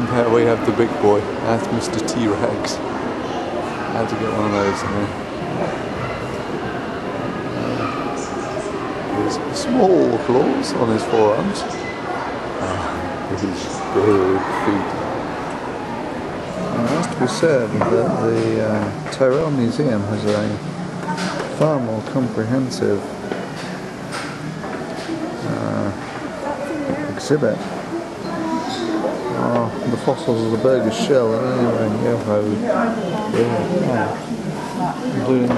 And there we have the big boy. That's Mr. T-Rex. Had to get one of those in there. His small claws on his forearms. His big feet. And it has to be said that the Tyrell Museum has a far more comprehensive exhibit. The fossils of the burgess shell and anywhere in Yoho, including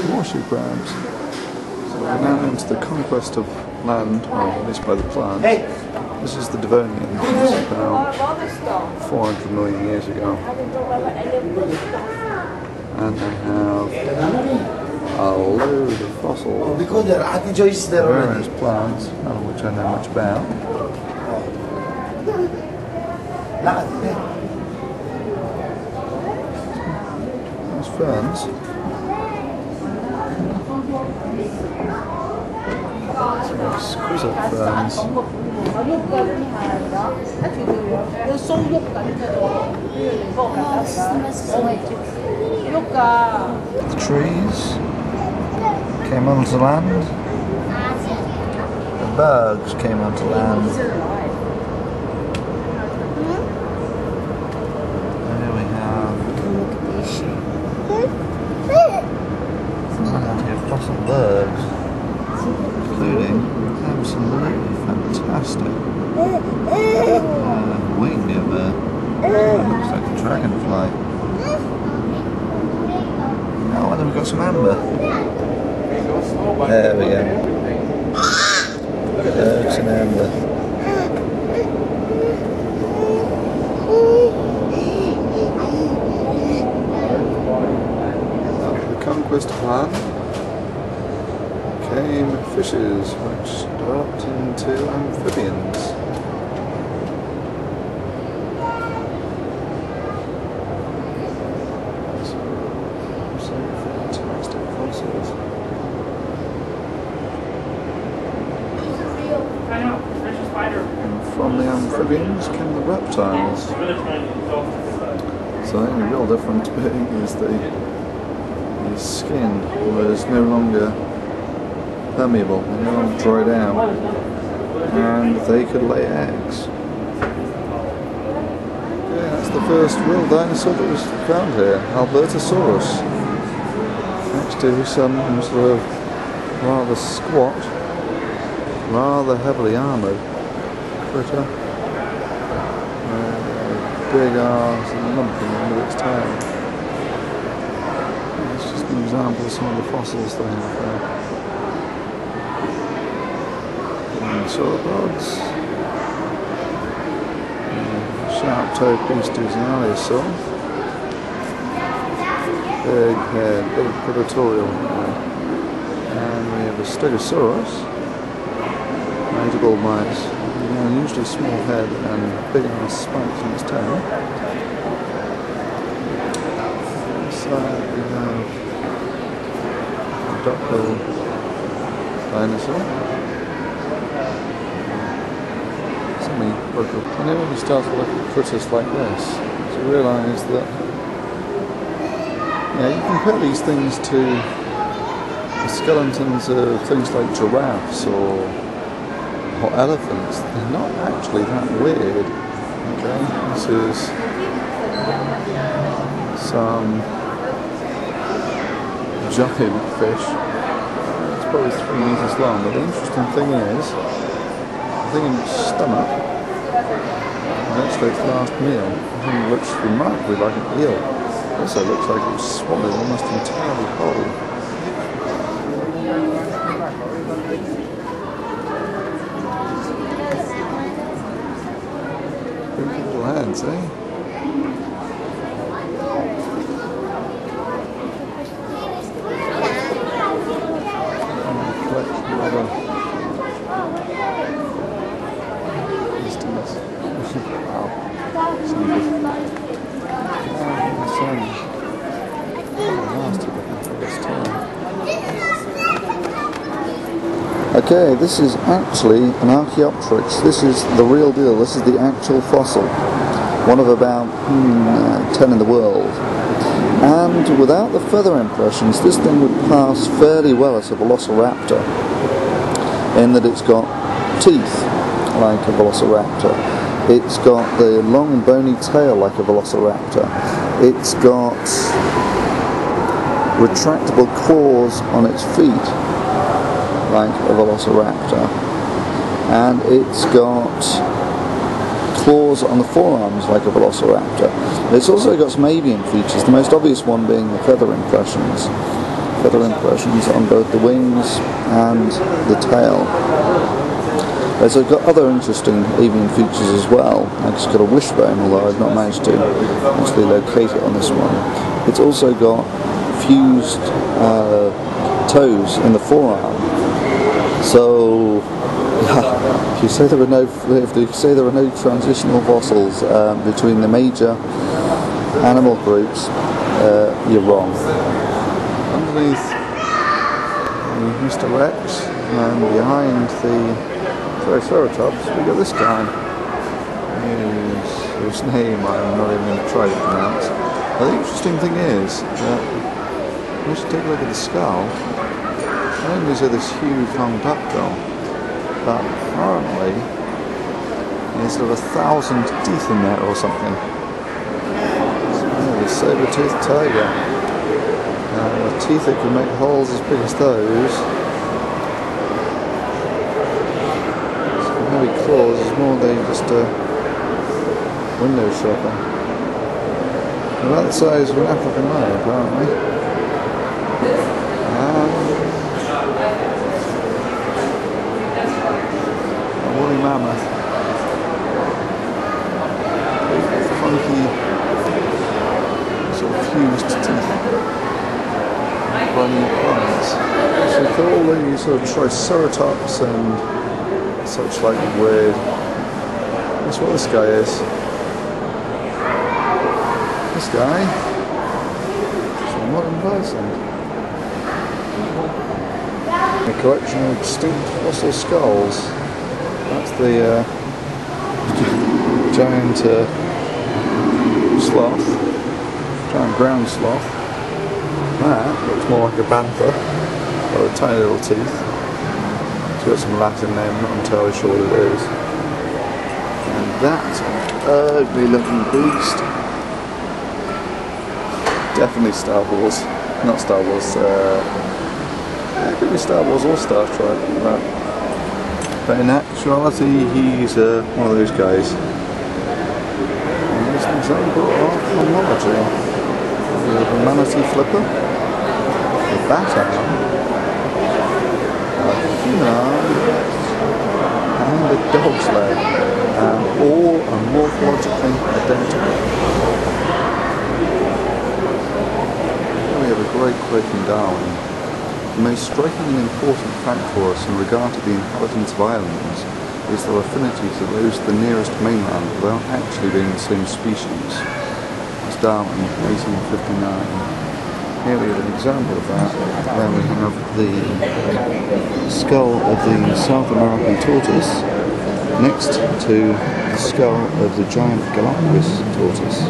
horseshoe crabs. So we're now into the conquest of land, well, at least by the plants. This is the Devonian. This is about 400 million years ago. And they have a load of fossils. Various plants, none of which I know much about. There's ferns. Some exquisite ferns. The trees came onto land. The birds came onto land. There we have fossil birds, including absolutely fantastic wing of a looks like a dragonfly. Oh, and then we've got some amber. There we go. Birds and amber. The conquest of land came fishes, which developed into amphibians. Some fantastic fossils. And from the amphibians came the reptiles. So the only real difference being is the skin was no longer permeable, they no longer dried out, and they could lay eggs. Okay, that's the first real dinosaur that was found here, Albertosaurus. Next to some sort of rather squat, rather heavily armoured critter. Big arms and lumpy end of its tail. It's just an example of some of the fossils they have there. Sauropods. Sharp-toed beast is an allosaur. Big head, big predatorial head. And we have a stegosaurus. Notable mice. An unusually small head and big ass spikes in its tail. Inside we have a duck-billed dinosaur. And then when you start to look at critters like this, you realise that you compare these things to the skeletons of things like giraffes or elephants. They're not actually that weird. Okay, this is some giant fish. It's probably 3 meters long, but the interesting thing is, the thing in its stomach, actually its last meal, I think it looks remarkably like an eel. It also looks like it was swallowed almost entirely whole. Big little hands, eh? Okay, this is actually an archaeopteryx. This is the real deal. This is the actual fossil. one of about 10 in the world. And without the feather impressions, this thing would pass fairly well as a velociraptor, in that it's got teeth like a velociraptor, it's got the long bony tail like a velociraptor, it's got retractable claws on its feet like a velociraptor, and it's got claws on the forearms like a velociraptor. It's also got some avian features, the most obvious one being the feather impressions. Feather impressions on both the wings and the tail. It's got other interesting avian features as well. Like it's got a wishbone, although I've not managed to actually locate it on this one. It's also got fused toes in the forearm. So if you say there are no transitional fossils between the major animal groups, you're wrong. Underneath Mr. Rex and behind the Triceratops, we got this guy, whose name I'm not even going to try to pronounce. But the interesting thing is that once you take a look at the skull, not only is there this huge long duckbill, but apparently there's sort of 1,000 teeth in there or something. The saber-toothed tiger. With teeth that can make holes as big as those. Heavy claws is more than just a window shopper. About the size of an African male, apparently. A woolly mammoth. Big, funky, sort of fused teeth. Running plants. So for all the sort of Triceratops and such like weird, that's what this guy is. This guy is a modern person. A collection of extinct fossil skulls. That's the giant sloth, giant ground sloth. That looks more like a panther, with tiny little teeth. It's got some Latin name, I'm not entirely sure what it is. And that's an ugly looking beast. Definitely Star Wars. Not Star Wars, it could be Star Wars or Star Trek. But in actuality, he's one of those guys. And here's an example of homology. We have a manatee flipper, a bat arm, a human arm, and a dog's leg, and all are morphologically identical. Here we have a great quote from Darwin. The most striking and important fact for us in regard to the inhabitants of islands is their affinity to those of the nearest mainland without actually being the same species. Darwin, 1859. Here we have an example of that, where we have the skull of the South American tortoise next to the skull of the giant Galapagos tortoise.